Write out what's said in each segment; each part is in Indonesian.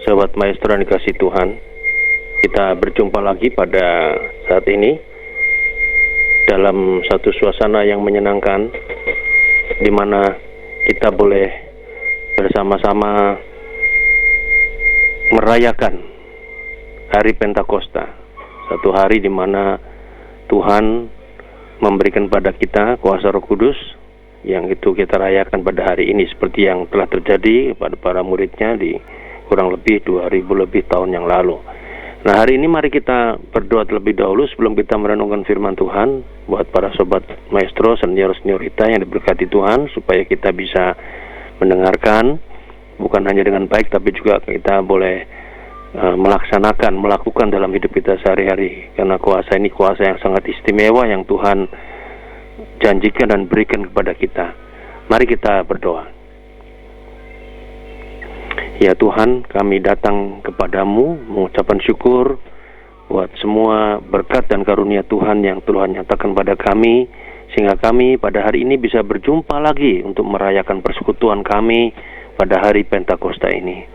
Sahabat Maestro yang dikasih Tuhan, kita berjumpa lagi pada saat ini dalam satu suasana yang menyenangkan, di mana kita boleh bersama-sama merayakan hari Pentakosta, satu hari di mana Tuhan memberikan pada kita kuasa Roh Kudus, yang itu kita rayakan pada hari ini seperti yang telah terjadi pada para muridnya di kurang lebih 2000 lebih tahun yang lalu. Nah, hari ini mari kita berdoa terlebih dahulu sebelum kita merenungkan firman Tuhan buat para sobat maestro, senior-seniorita yang diberkati Tuhan, supaya kita bisa mendengarkan bukan hanya dengan baik, tapi juga kita boleh melakukan dalam hidup kita sehari-hari, karena kuasa ini kuasa yang sangat istimewa yang Tuhan janjikan dan berikan kepada kita. Mari kita berdoa. Ya Tuhan, kami datang kepadamu mengucapkan syukur buat semua berkat dan karunia Tuhan yang Tuhan nyatakan pada kami, sehingga kami pada hari ini bisa berjumpa lagi untuk merayakan persekutuan kami pada hari Pentakosta ini,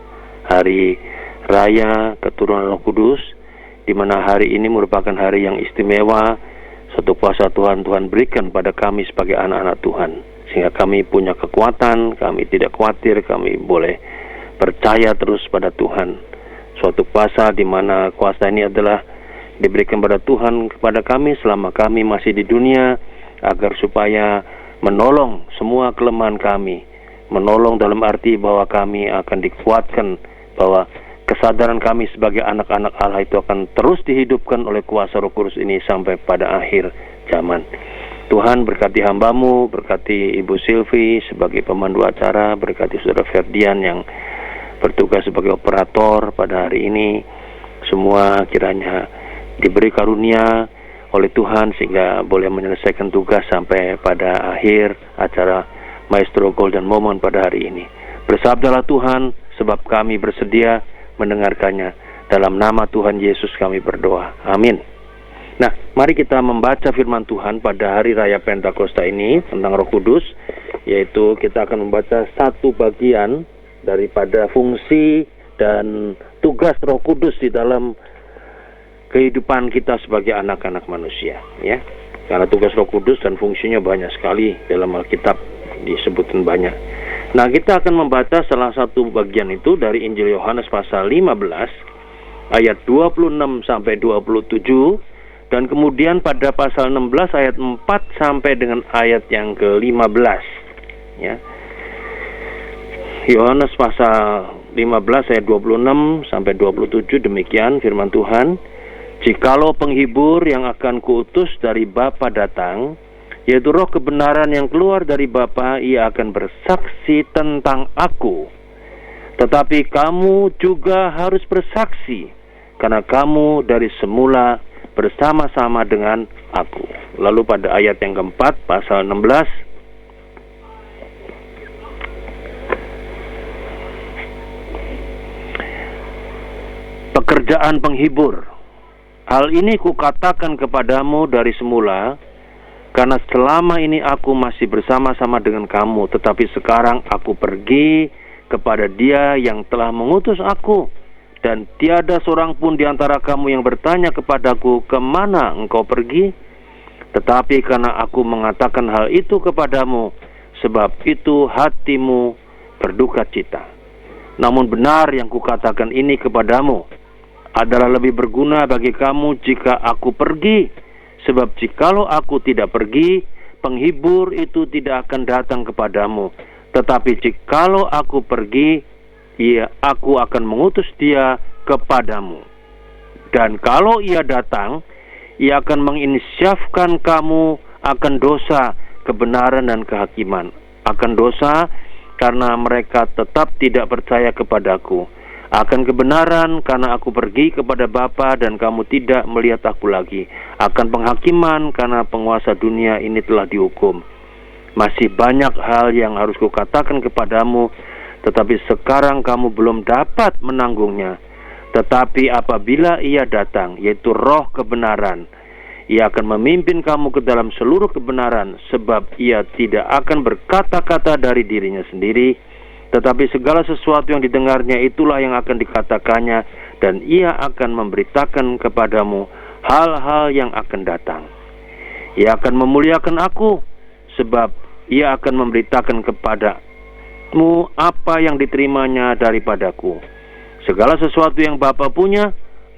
hari Raya Keturunan Roh Kudus, di mana hari ini merupakan hari yang istimewa, satu kuasa Tuhan berikan pada kami sebagai anak-anak Tuhan, sehingga kami punya kekuatan, kami tidak khawatir, kami boleh percaya terus pada Tuhan. Suatu kuasa di mana kuasa ini adalah diberikan pada Tuhan kepada kami selama kami masih di dunia, agar supaya menolong semua kelemahan kami, menolong dalam arti bahwa kami akan dikuatkan, bahwa kesadaran kami sebagai anak-anak Allah itu akan terus dihidupkan oleh kuasa Roh Kudus ini sampai pada akhir zaman. Tuhan berkati hamba-Mu, berkati Ibu Silvi sebagai pemandu acara, berkati Saudara Ferdian yang bertugas sebagai operator pada hari ini. Semua kiranya diberi karunia oleh Tuhan sehingga boleh menyelesaikan tugas sampai pada akhir acara Maestro Golden Moment pada hari ini. Bersabdalah Tuhan, sebab kami bersedia mendengarkannya. Dalam nama Tuhan Yesus kami berdoa. Amin. Nah, mari kita membaca firman Tuhan pada hari Raya Pentakosta ini tentang Roh Kudus, yaitu kita akan membaca satu bagian daripada fungsi dan tugas Roh Kudus di dalam kehidupan kita sebagai anak-anak manusia, ya. Karena tugas Roh Kudus dan fungsinya banyak sekali, dalam Alkitab disebutkan banyak. Nah, kita akan membaca salah satu bagian itu dari Injil Yohanes pasal 15 ayat 26 sampai 27, dan kemudian pada pasal 16 ayat 4 sampai dengan ayat yang ke-15, ya. Yohanes pasal 15 ayat 26 sampai 27, demikian firman Tuhan. Jikalau penghibur yang akan kuutus dari Bapa datang, yaitu Roh kebenaran yang keluar dari Bapa, ia akan bersaksi tentang aku. Tetapi kamu juga harus bersaksi, karena kamu dari semula bersama-sama dengan aku. Lalu pada ayat yang keempat, pasal 16, pekerjaan penghibur. Hal ini kukatakan kepadamu dari semula, karena selama ini aku masih bersama-sama dengan kamu, tetapi sekarang aku pergi kepada Dia yang telah mengutus aku, dan tiada seorang pun di antara kamu yang bertanya kepadaku, kemana engkau pergi? Tetapi karena aku mengatakan hal itu kepadamu, sebab itu hatimu berduka cita. Namun benar yang kukatakan ini kepadamu adalah lebih berguna bagi kamu jika aku pergi. Sebab jikalau aku tidak pergi, penghibur itu tidak akan datang kepadamu. Tetapi jikalau aku pergi, aku akan mengutus Dia kepadamu. Dan kalau Ia datang, Ia akan menginsyafkan kamu akan dosa, kebenaran dan kehakiman. Akan dosa karena mereka tetap tidak percaya kepadaku. Akan kebenaran karena aku pergi kepada Bapa dan kamu tidak melihat aku lagi. Akan penghakiman karena penguasa dunia ini telah dihukum. Masih banyak hal yang harus kukatakan kepadamu, tetapi sekarang kamu belum dapat menanggungnya. Tetapi apabila Ia datang, yaitu Roh kebenaran, Ia akan memimpin kamu ke dalam seluruh kebenaran, sebab Ia tidak akan berkata-kata dari dirinya sendiri, tetapi segala sesuatu yang didengarnya itulah yang akan dikatakannya, dan ia akan memberitakan kepadamu hal-hal yang akan datang. Ia akan memuliakan aku, sebab ia akan memberitakan kepadamu apa yang diterimanya daripadaku. Segala sesuatu yang Bapa punya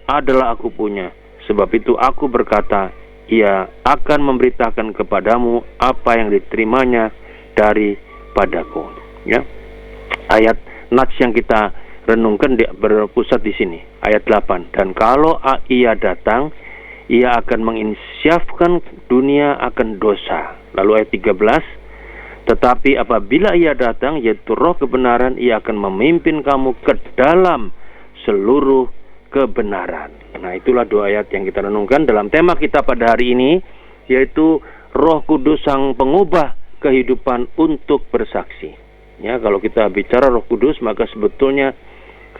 adalah aku punya. Sebab itu aku berkata, ia akan memberitakan kepadamu apa yang diterimanya daripadaku. Ya. Ayat nats yang kita renungkan berpusat di sini, ayat 8. Dan kalau ia datang, ia akan menginsyafkan dunia akan dosa. Lalu ayat 13, tetapi apabila ia datang, yaitu roh kebenaran, ia akan memimpin kamu ke dalam seluruh kebenaran. Nah, itulah dua ayat yang kita renungkan dalam tema kita pada hari ini, yaitu Roh Kudus sang pengubah kehidupan untuk bersaksi. Ya, kalau kita bicara Roh Kudus, maka sebetulnya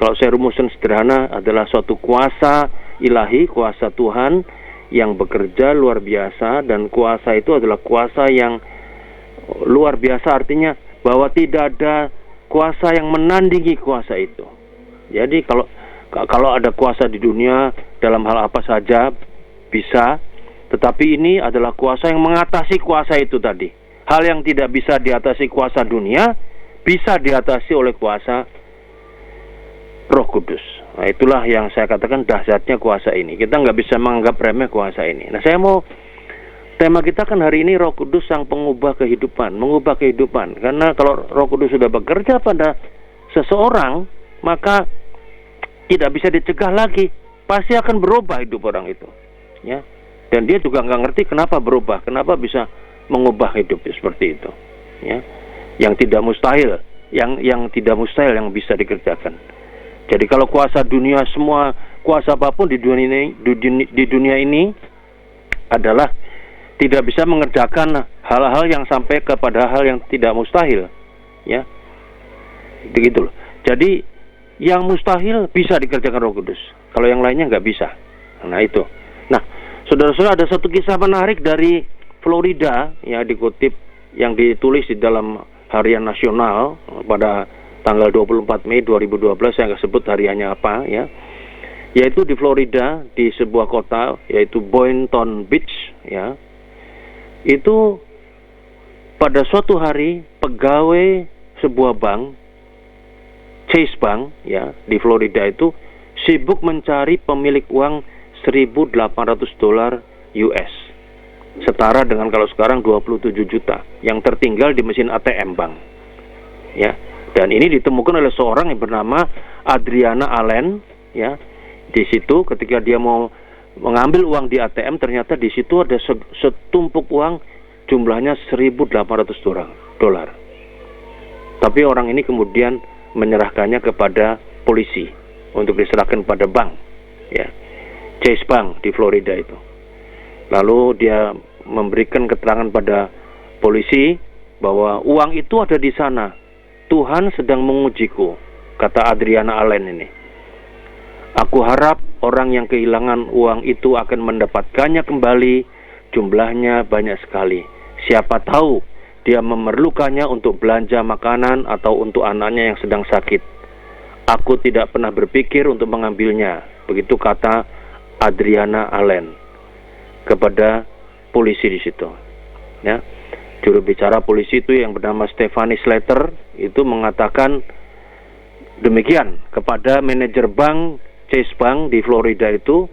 kalau saya rumuskan sederhana adalah suatu kuasa ilahi, kuasa Tuhan yang bekerja luar biasa, dan kuasa itu adalah kuasa yang luar biasa, artinya bahwa tidak ada kuasa yang menandingi kuasa itu. Jadi kalau ada kuasa di dunia dalam hal apa saja bisa, tetapi ini adalah kuasa yang mengatasi kuasa itu tadi. Hal yang tidak bisa diatasi kuasa dunia bisa diatasi oleh kuasa Roh Kudus. Nah, itulah yang saya katakan dahsyatnya kuasa ini. Kita nggak bisa menganggap remeh kuasa ini. Nah, tema kita kan hari ini Roh Kudus sang pengubah kehidupan, mengubah kehidupan. Karena kalau Roh Kudus sudah bekerja pada seseorang, maka tidak bisa dicegah lagi. Pasti akan berubah hidup orang itu. Ya. Dan dia juga nggak ngerti kenapa berubah, kenapa bisa mengubah hidup seperti itu. Ya. Yang tidak mustahil, yang tidak mustahil yang bisa dikerjakan. Jadi kalau kuasa dunia, semua kuasa apapun di dunia ini adalah tidak bisa mengerjakan hal-hal yang sampai kepada hal yang tidak mustahil, ya, begitu loh. Jadi yang mustahil bisa dikerjakan Roh Kudus, kalau yang lainnya nggak bisa. Nah itu. Nah, saudara-saudara, ada satu kisah menarik dari Florida, ya, dikutip yang ditulis di dalam Harian Nasional pada tanggal 24 Mei 2012, saya nggak sebut hariannya apa, ya, yaitu di Florida, di sebuah kota yaitu Boynton Beach, ya. Itu pada suatu hari pegawai sebuah bank, Chase Bank, ya, di Florida itu sibuk mencari pemilik uang $1.800 US, setara dengan kalau sekarang 27 juta yang tertinggal di mesin ATM bank, ya. Dan ini ditemukan oleh seorang yang bernama Adriana Allen, ya. Di situ ketika dia mau mengambil uang di ATM, ternyata di situ ada setumpuk uang jumlahnya $1.800. Tapi orang ini kemudian menyerahkannya kepada polisi untuk diserahkan pada bank, ya, Chase Bank di Florida itu. Lalu dia memberikan keterangan pada polisi bahwa uang itu ada di sana. Tuhan sedang mengujiku, kata Adriana Allen ini. Aku harap orang yang kehilangan uang itu akan mendapatkannya kembali. Jumlahnya banyak sekali. Siapa tahu dia memerlukannya untuk belanja makanan atau untuk anaknya yang sedang sakit. Aku tidak pernah berpikir untuk mengambilnya. Begitu kata Adriana Allen kepada polisi di situ. Ya. Juru bicara polisi itu yang bernama Stephanie Slater itu mengatakan demikian kepada manajer bank Chase Bank di Florida itu,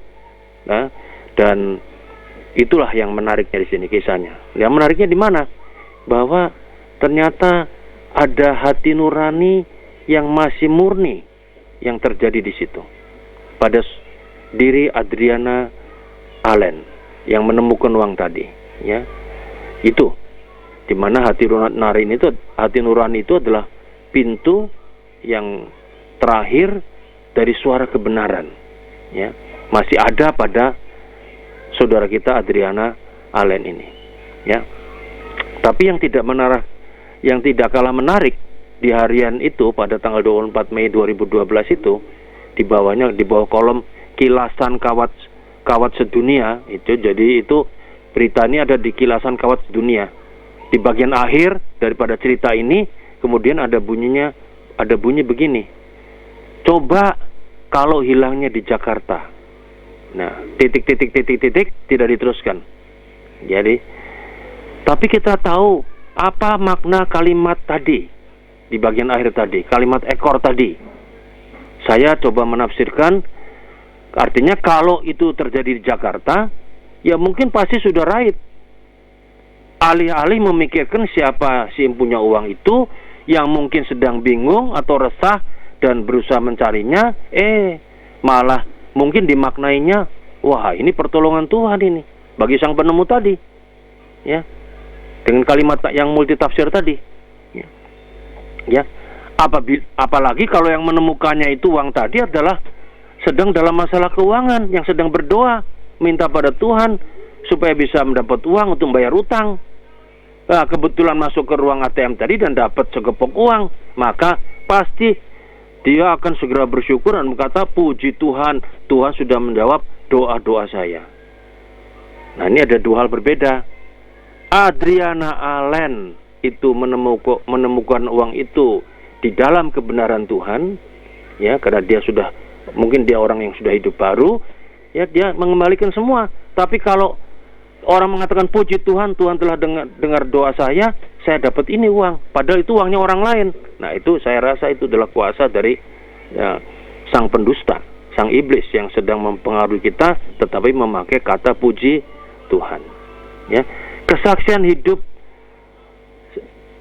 nah, dan itulah yang menariknya di sini kisahnya. Yang menariknya di mana? Bahwa ternyata ada hati nurani yang masih murni yang terjadi di situ pada diri Adriana Allen yang menemukan uang tadi, ya. Itu di mana hati nurani itu adalah pintu yang terakhir dari suara kebenaran, ya, masih ada pada saudara kita Adriana Allen ini, ya. Tapi yang tidak kalah menarik di harian itu pada tanggal 24 Mei 2012 itu di bawah kolom kilasan kawat sedunia itu, jadi itu berita ini ada di kilasan kawat sedunia. Di bagian akhir daripada cerita ini kemudian ada bunyinya ada bunyi begini, coba kalau hilangnya di Jakarta. Nah, titik tidak diteruskan. Jadi, tapi kita tahu apa makna kalimat tadi di bagian akhir tadi, kalimat ekor tadi. Saya coba menafsirkan, artinya kalau itu terjadi di Jakarta, ya mungkin pasti sudah raib. Alih-alih memikirkan siapa si punya uang itu, yang mungkin sedang bingung atau resah dan berusaha mencarinya, malah mungkin dimaknainya, wah ini pertolongan Tuhan ini bagi sang penemu tadi, ya, dengan kalimat yang multitafsir tadi, ya. Apalagi kalau yang menemukannya itu uang tadi adalah sedang dalam masalah keuangan, yang sedang berdoa minta pada Tuhan supaya bisa mendapat uang untuk bayar utang. Nah, kebetulan masuk ke ruang ATM tadi dan dapat segepok uang, maka pasti dia akan segera bersyukur dan berkata, puji Tuhan, Tuhan sudah menjawab doa-doa saya. Nah, ini ada dua hal berbeda. Adriana Allen itu menemukan uang itu di dalam kebenaran Tuhan, ya, karena dia sudah, mungkin dia orang yang sudah hidup baru, ya, dia mengembalikan semua. Tapi kalau orang mengatakan puji Tuhan, Tuhan telah dengar doa saya dapat ini uang, padahal itu uangnya orang lain. Nah, itu saya rasa itu adalah kuasa dari sang pendusta, sang iblis yang sedang mempengaruhi kita, tetapi memakai kata puji Tuhan. Ya, kesaksian hidup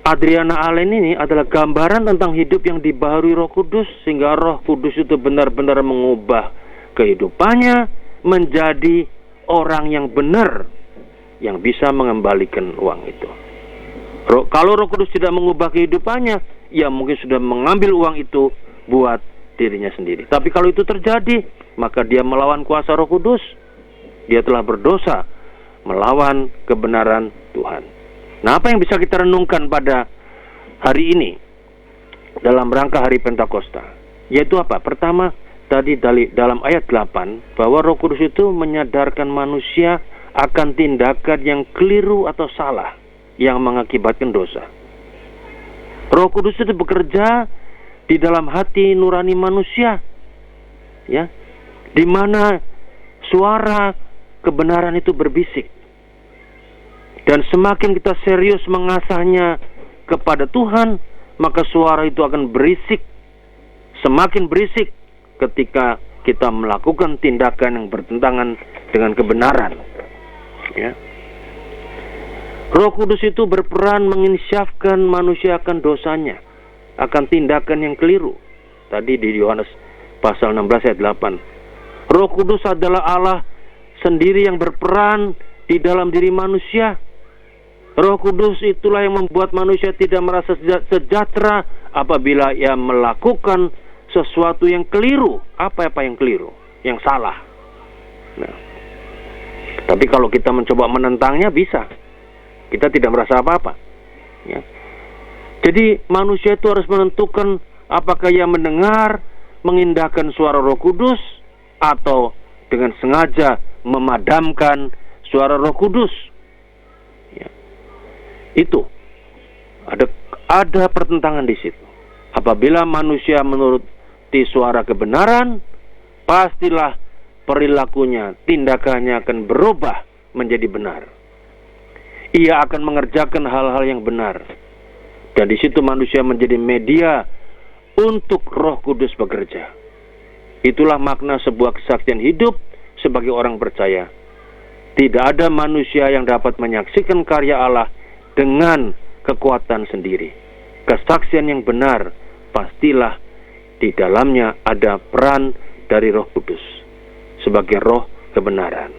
Adriana Allen ini adalah gambaran tentang hidup yang dibaharui Roh Kudus, sehingga Roh Kudus itu benar-benar mengubah kehidupannya menjadi orang yang benar, yang bisa mengembalikan uang itu. Kalau Roh Kudus tidak mengubah kehidupannya, ya mungkin sudah mengambil uang itu buat dirinya sendiri. Tapi kalau itu terjadi, maka dia melawan kuasa Roh Kudus. Dia telah berdosa melawan kebenaran Tuhan. Nah, apa yang bisa kita renungkan pada hari ini dalam rangka hari Pentakosta? Yaitu apa? Pertama, tadi dalam ayat 8, bahwa Roh Kudus itu menyadarkan manusia akan tindakan yang keliru atau salah yang mengakibatkan dosa. Roh Kudus itu bekerja di dalam hati nurani manusia, ya, di mana suara kebenaran itu berbisik. Dan semakin kita serius mengasahnya kepada Tuhan, maka suara itu akan berisik, semakin berisik ketika kita melakukan tindakan yang bertentangan dengan kebenaran. Ya. Roh Kudus itu berperan menginsyafkan manusia akan dosanya, akan tindakan yang keliru. Tadi di Yohanes pasal 16 ayat 8. Roh Kudus adalah Allah sendiri yang berperan di dalam diri manusia. Roh Kudus itulah yang membuat manusia tidak merasa sejahtera apabila ia melakukan sesuatu yang keliru. Apa yang keliru? Yang salah. Nah, tapi kalau kita mencoba menentangnya, bisa. Kita tidak merasa apa-apa. Ya. Jadi manusia itu harus menentukan apakah ia mendengar, mengindahkan suara Roh Kudus, atau dengan sengaja memadamkan suara Roh Kudus. Itu ada pertentangan di situ. Apabila manusia menuruti suara kebenaran, pastilah perilakunya, tindakannya akan berubah menjadi benar. Ia akan mengerjakan hal-hal yang benar. Dan di situ manusia menjadi media untuk Roh Kudus bekerja. Itulah makna sebuah kesaksian hidup sebagai orang percaya. Tidak ada manusia yang dapat menyaksikan karya Allah dengan kekuatan sendiri. Kesaksian yang benar pastilah di dalamnya ada peran dari Roh Kudus sebagai roh kebenaran.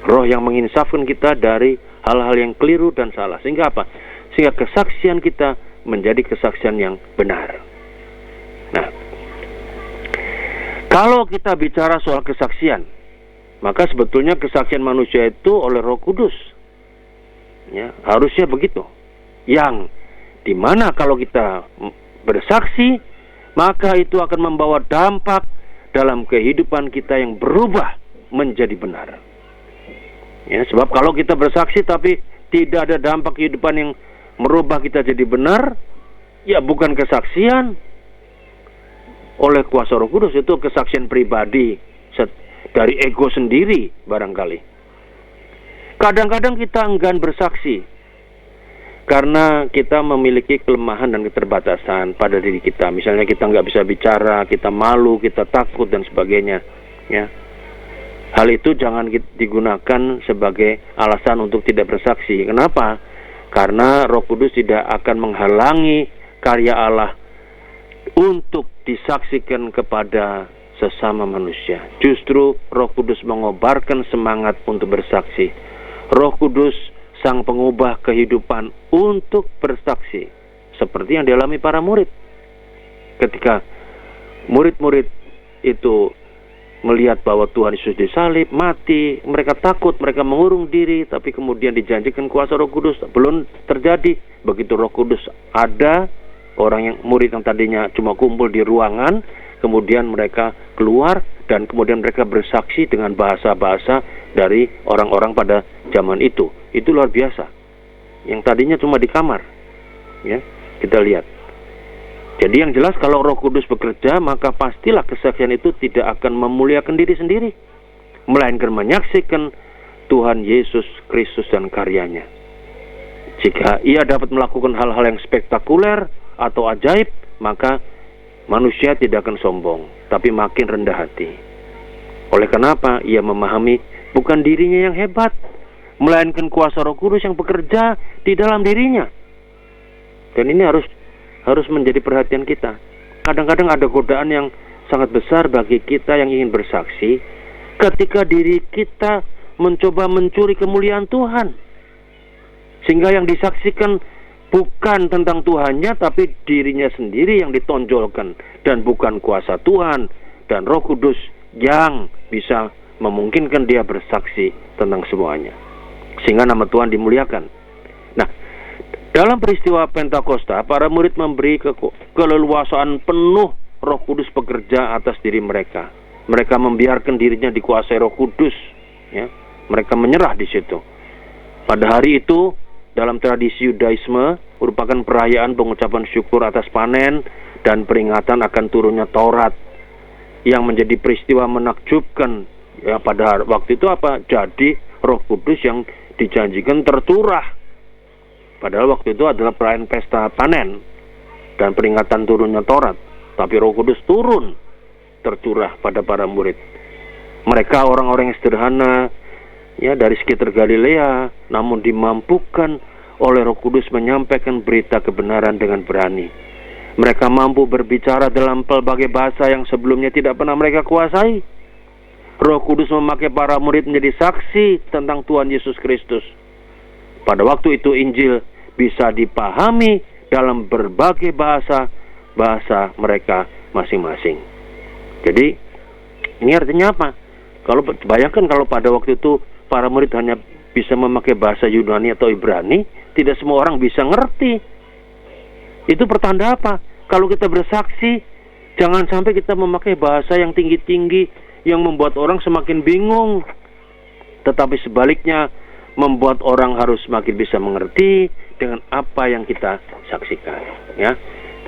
Roh yang menginsafkan kita dari hal-hal yang keliru dan salah. Sehingga apa? Sehingga kesaksian kita menjadi kesaksian yang benar. Nah, kalau kita bicara soal kesaksian, maka sebetulnya kesaksian manusia itu oleh Roh Kudus. Ya, harusnya begitu. Yang dimana kalau kita bersaksi, maka itu akan membawa dampak dalam kehidupan kita yang berubah menjadi benar. Ya, sebab kalau kita bersaksi tapi tidak ada dampak kehidupan yang merubah kita jadi benar, ya bukan kesaksian, oleh kuasa Roh Kudus. Itu kesaksian pribadi dari ego sendiri barangkali. Kadang-kadang kita enggan bersaksi karena kita memiliki kelemahan dan keterbatasan pada diri kita. Misalnya kita nggak bisa bicara, kita malu, kita takut dan sebagainya. Ya, hal itu jangan digunakan sebagai alasan untuk tidak bersaksi. Kenapa? Karena Roh Kudus tidak akan menghalangi karya Allah untuk disaksikan kepada sesama manusia. Justru Roh Kudus mengobarkan semangat untuk bersaksi. Roh Kudus sang pengubah kehidupan untuk bersaksi, seperti yang dialami para murid. Ketika murid-murid itu melihat bahwa Tuhan Yesus disalib, mati, mereka takut, mereka mengurung diri, tapi kemudian dijanjikan kuasa Roh Kudus. Belum terjadi. Begitu Roh Kudus ada, orang yang murid yang tadinya cuma kumpul di ruangan, kemudian mereka keluar dan kemudian mereka bersaksi dengan bahasa-bahasa dari orang-orang pada zaman itu. Itu luar biasa. Yang tadinya cuma di kamar. Ya, kita lihat. Jadi yang jelas kalau Roh Kudus bekerja, maka pastilah kesaksian itu tidak akan memuliakan diri sendiri, melainkan menyaksikan Tuhan Yesus Kristus dan karyanya. Jika ia dapat melakukan hal-hal yang spektakuler atau ajaib, maka manusia tidak akan sombong, tapi makin rendah hati. Oleh kenapa? Ia memahami bukan dirinya yang hebat, melainkan kuasa Roh Kudus yang bekerja di dalam dirinya. Dan ini harus menjadi perhatian kita. Kadang-kadang ada godaan yang sangat besar bagi kita yang ingin bersaksi, ketika diri kita mencoba mencuri kemuliaan Tuhan, sehingga yang disaksikan bukan tentang Tuhannya, tapi dirinya sendiri yang ditonjolkan, dan bukan kuasa Tuhan dan Roh Kudus yang bisa memungkinkan dia bersaksi tentang semuanya, sehingga nama Tuhan dimuliakan. Nah, dalam peristiwa Pentakosta, para murid memberi keleluasaan penuh Roh Kudus bekerja atas diri mereka. Mereka membiarkan dirinya dikuasai Roh Kudus. Ya, mereka menyerah di situ. Pada hari itu, dalam tradisi Yudaisme, merupakan perayaan pengucapan syukur atas panen dan peringatan akan turunnya Taurat, yang menjadi peristiwa menakjubkan. Ya, pada waktu itu apa? Jadi Roh Kudus yang dijanjikan tercurah. Padahal waktu itu adalah perayaan pesta panen dan peringatan turunnya Taurat. Tapi Roh Kudus turun, tercurah pada para murid. Mereka orang-orang yang sederhana, ya, dari sekitar Galilea, namun dimampukan oleh Roh Kudus menyampaikan berita kebenaran dengan berani. Mereka mampu berbicara dalam pelbagai bahasa yang sebelumnya tidak pernah mereka kuasai. Roh Kudus memakai para murid menjadi saksi tentang Tuhan Yesus Kristus. Pada waktu itu Injil bisa dipahami dalam berbagai bahasa mereka masing-masing. Jadi ini artinya apa? Kalau bayangkan kalau pada waktu itu para murid hanya bisa memakai bahasa Yunani atau Ibrani, tidak semua orang bisa ngerti. Itu pertanda apa? Kalau kita bersaksi, jangan sampai kita memakai bahasa yang tinggi-tinggi yang membuat orang semakin bingung, tetapi sebaliknya membuat orang harus semakin bisa mengerti dengan apa yang kita saksikan. Ya,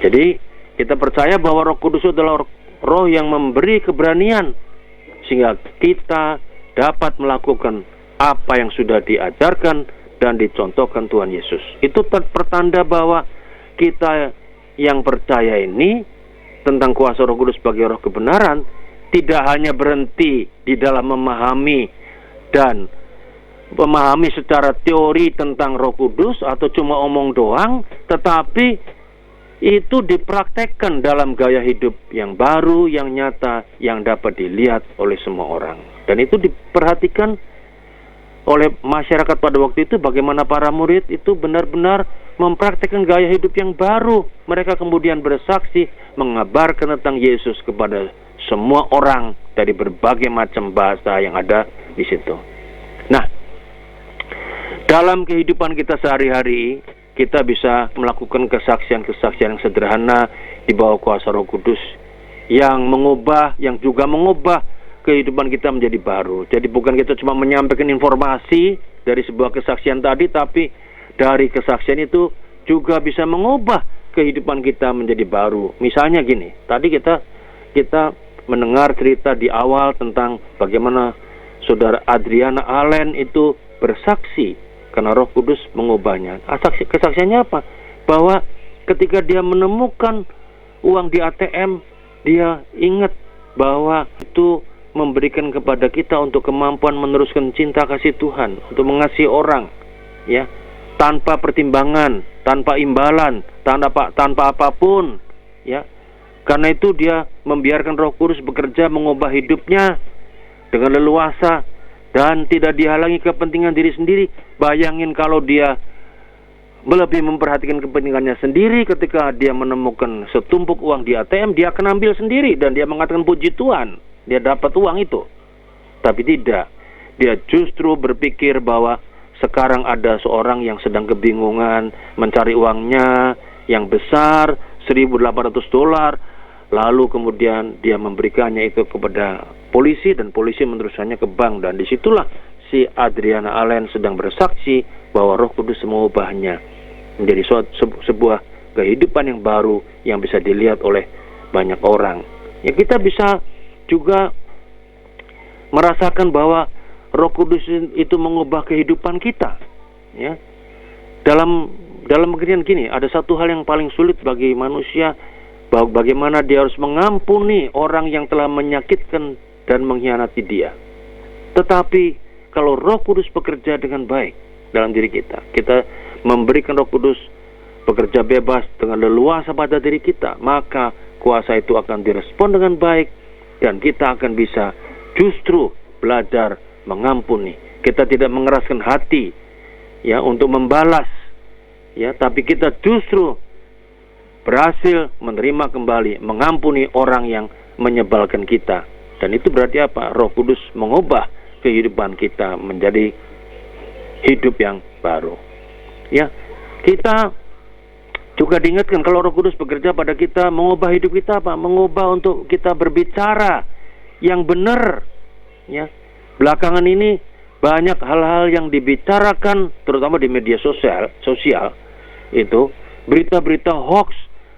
jadi kita percaya bahwa Roh Kudus adalah Roh yang memberi keberanian sehingga kita dapat melakukan apa yang sudah diajarkan dan dicontohkan Tuhan Yesus. Itu pertanda bahwa kita yang percaya ini tentang kuasa Roh Kudus sebagai Roh kebenaran tidak hanya berhenti di dalam memahami secara teori tentang Roh Kudus atau cuma omong doang, tetapi itu dipraktekkan dalam gaya hidup yang baru, yang nyata, yang dapat dilihat oleh semua orang. Dan itu diperhatikan oleh masyarakat pada waktu itu, bagaimana para murid itu benar-benar mempraktekkan gaya hidup yang baru. Mereka kemudian bersaksi, mengabarkan tentang Yesus kepada semua orang dari berbagai macam bahasa yang ada di situ. Nah, dalam kehidupan kita sehari-hari, kita bisa melakukan kesaksian-kesaksian yang sederhana di bawah kuasa Roh Kudus yang juga mengubah kehidupan kita menjadi baru. Jadi bukan kita cuma menyampaikan informasi dari sebuah kesaksian tadi, tapi dari kesaksian itu juga bisa mengubah kehidupan kita menjadi baru. Misalnya gini, tadi kita kita mendengar cerita di awal tentang bagaimana saudara Adriana Allen itu bersaksi karena Roh Kudus mengubahnya. Kesaksiannya apa? Bahwa ketika dia menemukan uang di ATM, dia ingat bahwa itu memberikan kepada kita untuk kemampuan meneruskan cinta kasih Tuhan, untuk mengasihi orang, ya, tanpa pertimbangan, tanpa imbalan, tanpa apapun, ya. Karena itu dia membiarkan Roh Kudus bekerja mengubah hidupnya dengan leluasa dan tidak dihalangi kepentingan diri sendiri. Bayangin kalau dia lebih memperhatikan kepentingannya sendiri, ketika dia menemukan setumpuk uang di ATM, dia akan ambil sendiri dan dia mengatakan puji Tuhan, dia dapat uang itu. Tapi tidak, dia justru berpikir bahwa sekarang ada seorang yang sedang kebingungan mencari uangnya yang besar, $1.800, lalu kemudian dia memberikannya itu kepada polisi dan polisi meneruskannya ke bank, dan disitulah si Adriana Allen sedang bersaksi bahwa Roh Kudus mengubahnya menjadi sebuah kehidupan yang baru yang bisa dilihat oleh banyak orang. Ya, kita bisa juga merasakan bahwa Roh Kudus itu mengubah kehidupan kita. Ya, dalam pengertian gini, ada satu hal yang paling sulit bagi manusia, bagaimana dia harus mengampuni orang yang telah menyakitkan dan mengkhianati dia. Tetapi kalau Roh Kudus bekerja dengan baik dalam diri kita, kita memberikan Roh Kudus bekerja bebas dengan leluasa pada diri kita, maka kuasa itu akan direspon dengan baik dan kita akan bisa justru belajar mengampuni. Kita tidak mengeraskan hati, ya, untuk membalas, ya, tapi kita justru berhasil menerima kembali, mengampuni orang yang menyebalkan kita. Dan itu berarti apa? Roh Kudus mengubah kehidupan kita menjadi hidup yang baru. Ya, kita juga diingatkan kalau Roh Kudus bekerja pada kita, mengubah hidup kita apa? Mengubah untuk kita berbicara yang benar. Ya, belakangan ini banyak hal-hal yang dibicarakan, terutama di media sosial itu berita-berita hoax,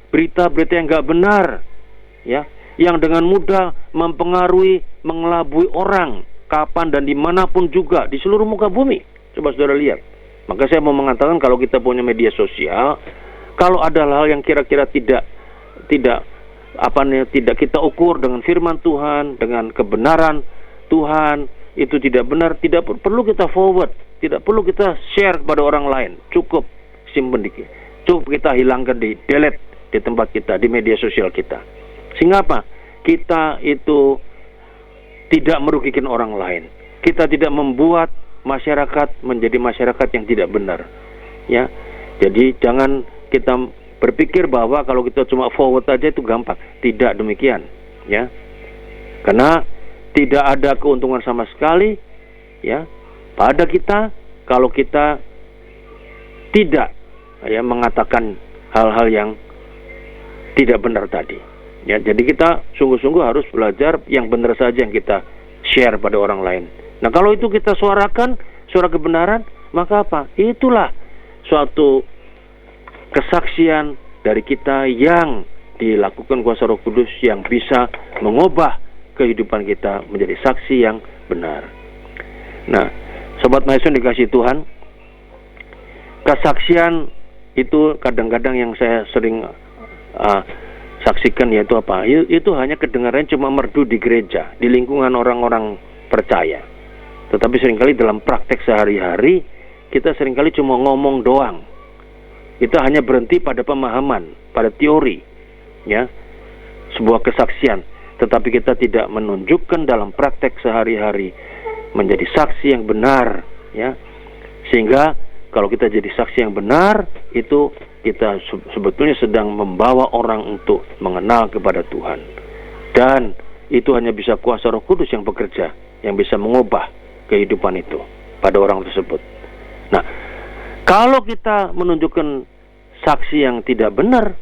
berita-berita yang nggak benar, ya, yang dengan mudah mempengaruhi, mengelabui orang kapan dan dimanapun juga di seluruh muka bumi. Coba saudara lihat. Maka saya mau mengatakan kalau kita punya media sosial, kalau ada hal yang kira-kira tidak kita ukur dengan firman Tuhan, dengan kebenaran Tuhan, itu tidak benar, tidak perlu kita forward, tidak perlu kita share kepada orang lain. Cukup simpan dikit. Cukup kita hilangkan, delete di tempat kita, di media sosial kita. Sehingga apa? Kita itu tidak merugikan orang lain. Kita tidak membuat masyarakat menjadi masyarakat yang tidak benar. Ya. Jadi jangan kita berpikir bahwa kalau kita cuma forward aja itu gampang. Tidak demikian, ya. Karena tidak ada keuntungan sama sekali, ya, pada kita kalau kita tidak, ya, mengatakan hal-hal yang tidak benar tadi. Ya, jadi kita sungguh-sungguh harus belajar yang benar saja yang kita share pada orang lain. Nah, kalau itu kita suarakan, suara kebenaran, maka apa? Itulah suatu kesaksian dari kita yang dilakukan kuasa Roh Kudus yang bisa mengubah kehidupan kita menjadi saksi yang benar. Nah, Sobat Maison dikasih Tuhan, kesaksian itu kadang-kadang yang saya sering saksikan yaitu apa? Itu hanya kedengarannya cuma merdu di gereja, di lingkungan orang-orang percaya. Tetapi seringkali dalam praktek sehari-hari kita seringkali cuma ngomong doang. Kita hanya berhenti pada pemahaman, pada teori, ya, sebuah kesaksian. Tetapi kita tidak menunjukkan dalam praktek sehari-hari menjadi saksi yang benar, ya. Sehingga kalau kita jadi saksi yang benar, itu kita sebetulnya sedang membawa orang untuk mengenal kepada Tuhan. Dan itu hanya bisa kuasa Roh Kudus yang bekerja, yang bisa mengubah kehidupan itu pada orang tersebut. Nah, kalau kita menunjukkan saksi yang tidak benar,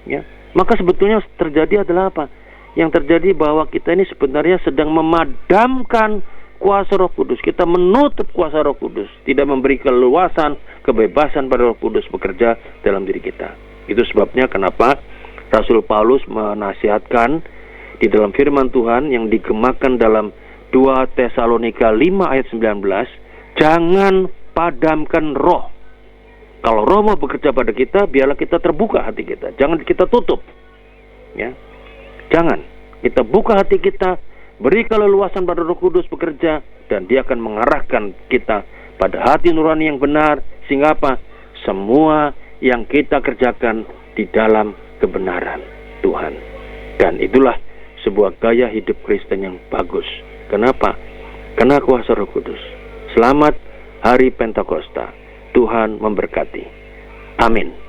ya, maka sebetulnya terjadi adalah apa? Yang terjadi bahwa kita ini sebenarnya sedang memadamkan kuasa Roh Kudus. Kita menutup kuasa Roh Kudus, tidak memberi keluasan, kebebasan pada Roh Kudus bekerja dalam diri kita. Itu sebabnya kenapa Rasul Paulus menasihatkan Di dalam firman Tuhan yang digemakan dalam 2 Tesalonika 5 ayat 19, jangan padamkan roh. Kalau roh mau bekerja pada kita, biarlah kita terbuka hati kita. Jangan kita tutup. Ya. Jangan. Kita buka hati kita, beri keleluasan pada Roh Kudus bekerja, dan Dia akan mengarahkan kita pada hati nurani yang benar, sehingga apa? Semua yang kita kerjakan di dalam kebenaran Tuhan. Dan itulah sebuah gaya hidup Kristen yang bagus. Kenapa? Karena kuasa Roh Kudus. Selamat Hari Pentakosta. Tuhan memberkati. Amin.